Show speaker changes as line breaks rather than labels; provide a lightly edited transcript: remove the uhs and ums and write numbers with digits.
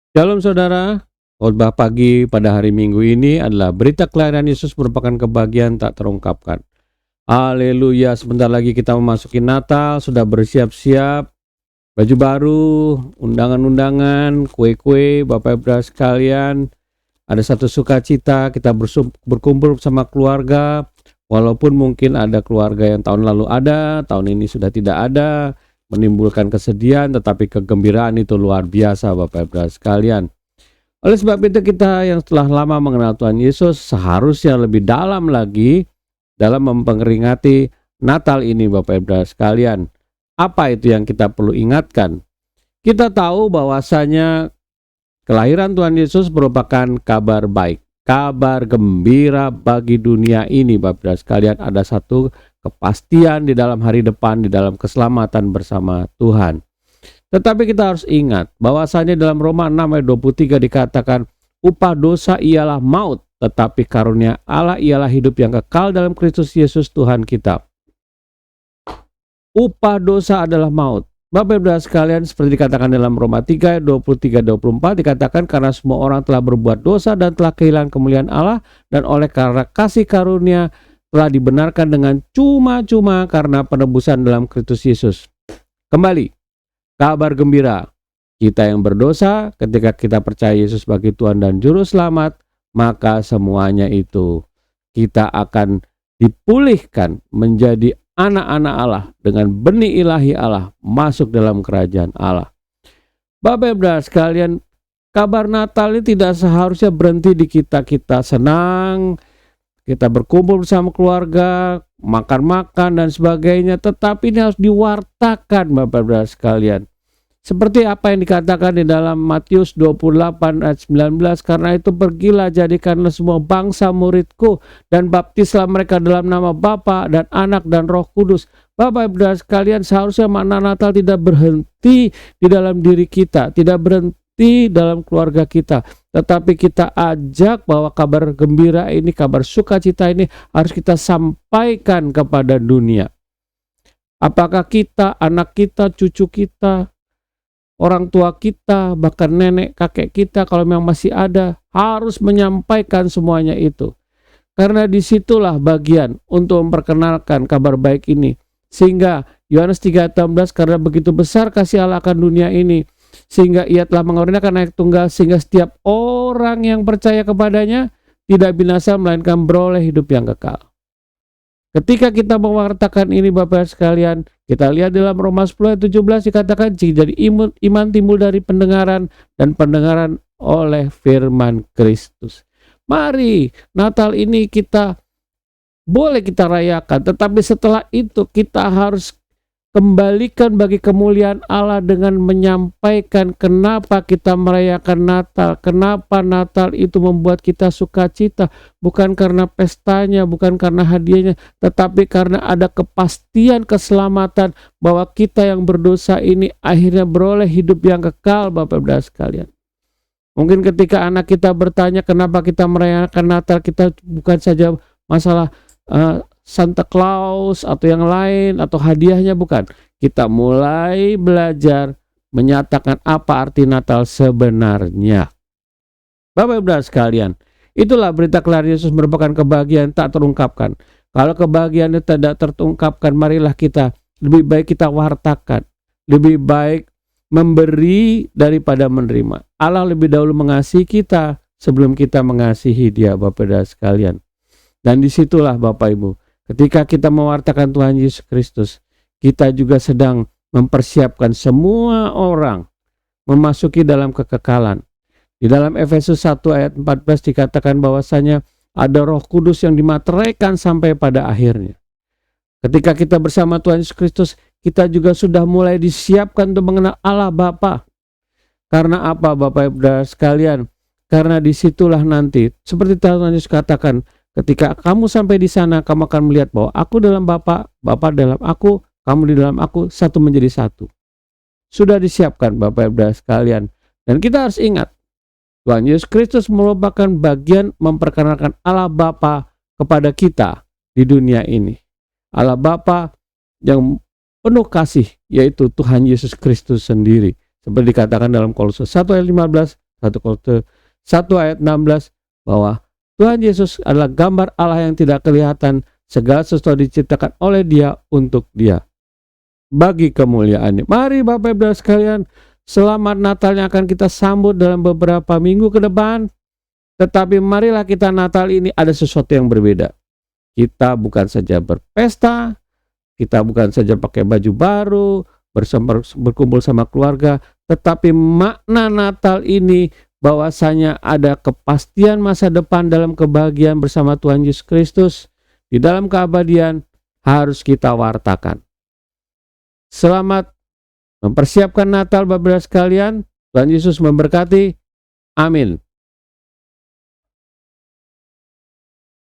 Shalom saudara, khotbah pagi pada hari Minggu ini adalah berita kelahiran Yesus merupakan kebahagiaan tak terungkapkan. Haleluya, sebentar lagi kita memasuki Natal, sudah bersiap-siap, baju baru, undangan-undangan, kue-kue, Bapak Ibu sekalian. Ada satu sukacita, kita berkumpul bersama keluarga, walaupun mungkin ada keluarga yang tahun lalu ada, tahun ini sudah tidak ada, menimbulkan kesedihan, tetapi kegembiraan itu luar biasa Bapak Ibu sekalian. Oleh sebab itu kita yang telah lama mengenal Tuhan Yesus seharusnya lebih dalam lagi dalam memperingati Natal ini Bapak Ibu sekalian. Apa itu yang kita perlu ingatkan? Kita tahu bahwasanya kelahiran Tuhan Yesus merupakan kabar baik, kabar gembira bagi dunia ini Bapak Ibu sekalian. Ada satu kepastian di dalam hari depan, di dalam keselamatan bersama Tuhan. Tetapi kita harus ingat bahwasanya dalam Roma 6 ayat 23 dikatakan upah dosa ialah maut, tetapi karunia Allah ialah hidup yang kekal dalam Kristus Yesus Tuhan kita. Upah dosa adalah maut. Bapak Ibu sekalian, seperti dikatakan dalam Roma 3 ayat 23-24 dikatakan karena semua orang telah berbuat dosa dan telah kehilangan kemuliaan Allah, dan oleh karena kasih karunia telah dibenarkan dengan cuma-cuma karena penebusan dalam Kristus Yesus. Kembali, kabar gembira, kita yang berdosa ketika kita percaya Yesus sebagai Tuhan dan Juru Selamat, maka semuanya itu kita akan dipulihkan menjadi anak-anak Allah dengan benih ilahi Allah masuk dalam kerajaan Allah. Bapak Ibu sekalian, kabar Natal ini tidak seharusnya berhenti di kita senang, kita berkumpul bersama keluarga, makan-makan dan sebagainya, tetapi ini harus diwartakan Bapak Ibu sekalian. Seperti apa yang dikatakan di dalam Matius 28 ayat 19, karena itu pergilah jadikanlah semua bangsa muridku dan baptislah mereka dalam nama Bapa dan Anak dan Roh Kudus. Bapak Ibu sekalian, seharusnya makna Natal tidak berhenti di dalam diri kita, tidak berhenti dalam keluarga kita, tetapi kita ajak bahwa kabar gembira ini, kabar sukacita ini harus kita sampaikan kepada dunia. Apakah kita, anak kita, cucu kita, orang tua kita, bahkan nenek, kakek kita kalau memang masih ada, harus menyampaikan semuanya itu. Karena disitulah bagian untuk memperkenalkan kabar baik ini. Sehingga Yohanes 3:16, karena begitu besar kasih Allah akan dunia ini, sehingga ia telah mengorbankan anak tunggal, sehingga setiap orang yang percaya kepadanya tidak binasa melainkan beroleh hidup yang kekal. Ketika kita mewartakan ini Bapak sekalian, kita lihat dalam Roma 10 ayat 17 dikatakan jadi iman timbul dari pendengaran, dan pendengaran oleh firman Kristus. Mari Natal ini boleh kita rayakan, tetapi setelah itu kita harus kembalikan bagi kemuliaan Allah dengan menyampaikan kenapa kita merayakan Natal, kenapa Natal itu membuat kita sukacita, bukan karena pestanya, bukan karena hadiahnya, tetapi karena ada kepastian keselamatan bahwa kita yang berdosa ini akhirnya beroleh hidup yang kekal Bapak Ibu sekalian. Mungkin ketika anak kita bertanya kenapa kita merayakan Natal, kita bukan saja masalah Santa Claus atau yang lain atau hadiahnya, bukan. Kita mulai belajar menyatakan apa arti Natal sebenarnya. Bapak Ibu sekalian, itulah berita kelahiran Yesus merupakan kebahagiaan tak terungkapkan. Kalau kebahagiaan itu tidak terungkapkan, marilah kita lebih baik kita wartakan. Lebih baik memberi daripada menerima. Allah lebih dahulu mengasihi kita sebelum kita mengasihi Dia Bapak Ibu sekalian. Dan disitulah Bapak Ibu, ketika kita mewartakan Tuhan Yesus Kristus, kita juga sedang mempersiapkan semua orang memasuki dalam kekekalan. Di dalam Efesus 1 ayat 14 dikatakan bahwasanya ada Roh Kudus yang dimateraikan sampai pada akhirnya. Ketika kita bersama Tuhan Yesus Kristus, kita juga sudah mulai disiapkan untuk mengenal Allah Bapa. Karena apa Bapak Ibu sekalian? Karena disitulah nanti, seperti Tuhan Yesus katakan, ketika kamu sampai di sana, kamu akan melihat bahwa aku dalam Bapa, Bapa dalam aku, kamu di dalam aku, satu menjadi satu. Sudah disiapkan Bapak Ibu sekalian. Dan kita harus ingat, Tuhan Yesus Kristus merupakan bagian memperkenalkan Allah Bapa kepada kita di dunia ini. Allah Bapa yang penuh kasih, yaitu Tuhan Yesus Kristus sendiri. Seperti dikatakan dalam Kolose 1 ayat 15, 1 Korintus 1 ayat 16 bahwa Tuhan Yesus adalah gambar Allah yang tidak kelihatan, segala sesuatu diciptakan oleh Dia untuk Dia, bagi kemuliaannya. Mari Bapak Ibu sekalian, selamat Natal yang akan kita sambut dalam beberapa minggu ke depan. Tetapi marilah kita Natal ini ada sesuatu yang berbeda. Kita bukan saja berpesta, kita bukan saja pakai baju baru, berkumpul sama keluarga, tetapi makna Natal ini bahwasanya ada kepastian masa depan dalam kebahagiaan bersama Tuhan Yesus Kristus di dalam keabadian harus kita wartakan. Selamat mempersiapkan Natal Bapak Ibu sekalian. Tuhan Yesus memberkati. Amin.